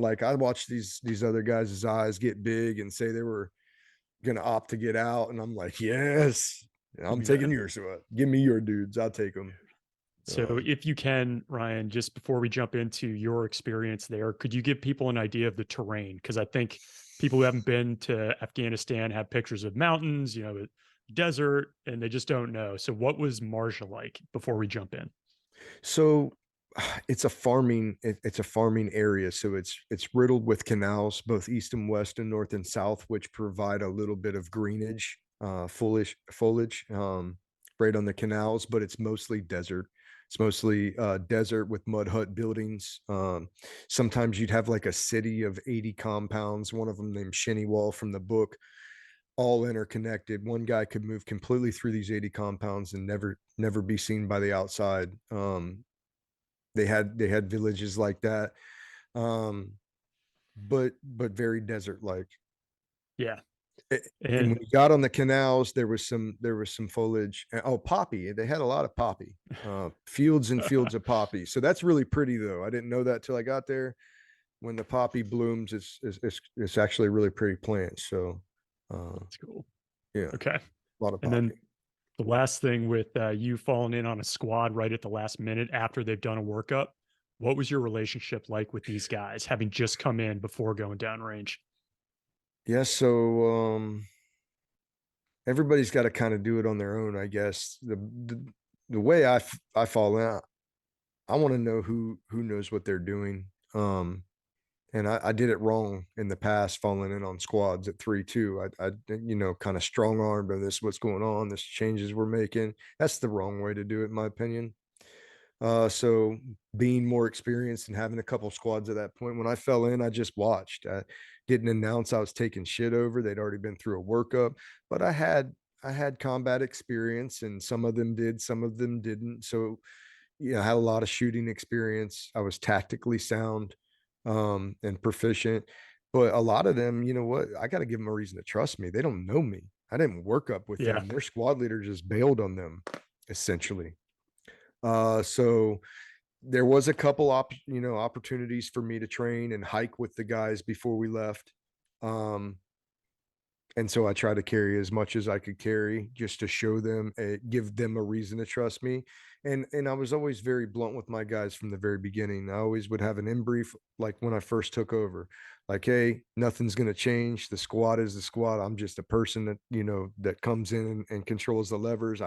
Like, I watched these other guys' eyes get big and say they were gonna opt to get out, and I'm like, "Yes, I'm Yeah. taking yours. Give me your dudes. I'll take them." So, if you can, Ryan, just before we jump into your experience there, could you give people an idea of the terrain? Because I think people who haven't been to Afghanistan have pictures of mountains, desert, and they just don't know. So, what was Marja like before we jump in? So it's a farming area, so it's riddled with canals, both east and west and north and south, which provide a little bit of greenage, foliage, right on the canals, but it's mostly desert. It's mostly desert with mud hut buildings. Sometimes you'd have like a city of 80 compounds, one of them named Wall from the book, all interconnected. One guy could move completely through these 80 compounds and never be seen by the outside. They had villages like that, um, but very desert-like. Yeah. A and And when you got on the canals, there was some foliage. Oh, poppy, they had a lot of poppy, fields and fields of poppy. So that's really pretty, though. I didn't know that till I got there. When the poppy blooms, it's actually a really pretty plant. So, uh, that's cool. yeah, Okay. a lot of And then poppy. the last thing with you falling in on a squad right at the last minute after they've done a workup, what was your relationship like with these guys having just come in before going downrange? Yeah, so, everybody's gotta kinda do it on their own, I guess. The way I fall out, I wanna know who knows what they're doing, and I did it wrong in the past, falling in on squads at 3-2. Kinda strong-armed, "Oh, this is what's going on, this changes we're making." That's the wrong way to do it, in my opinion. So being more experienced and having a couple squads at that point, when I fell in, I just watched. I didn't announce I was taking shit over. They'd already been through a workup, but I had combat experience, and some of them did, some of them didn't. So yeah, I had a lot of shooting experience. I was tactically sound, and proficient. But a lot of them, you know what? I got to give them a reason to trust me. They don't know me. I didn't work up with Yeah. them. Their squad leader just bailed on them, essentially. So there was a couple opportunities for me to train and hike with the guys before we left. Um, and so I try to carry as much as I could carry just to show them, give them a reason to trust me. And I was always very blunt with my guys from the very beginning. I always would have an in brief, like when I first took over, like, "Hey, nothing's going to change. The squad is the squad. I'm just a person that comes in and controls the levers.